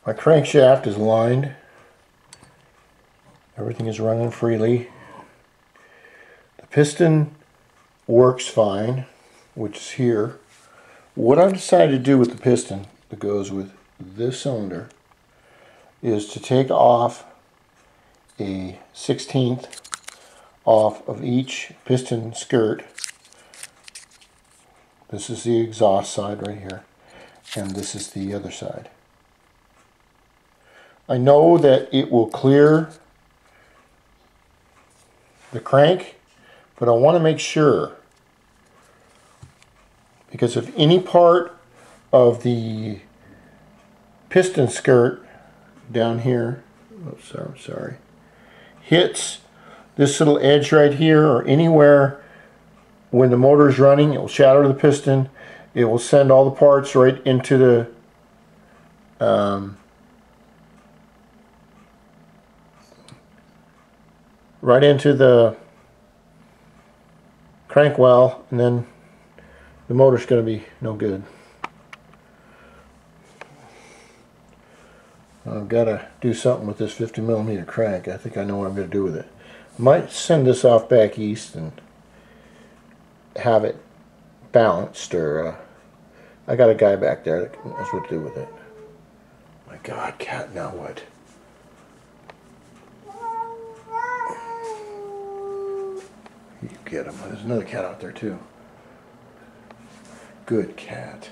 My crankshaft is lined. Everything is running freely. The piston works fine, which is here. What I've decided to do with the piston that goes with this cylinder is to take off a 1/16 off of each piston skirt. This is the exhaust side right here, and this is the other side. I know that it will clear the crank, but I want to make sure, because if any part of the piston skirt down here, sorry, hits this little edge right here or anywhere when the motor is running, it will shatter the piston. It will send all the parts right into the crank well, and then the motor's going to be no good. I've got to do something with this 50mm crank. I think I know what I'm going to do with it. I might send this off back east and have it balanced, or I got a guy back there that knows what to do with it. My God, cat, now what? You get him. There's another cat out there too. Good cat.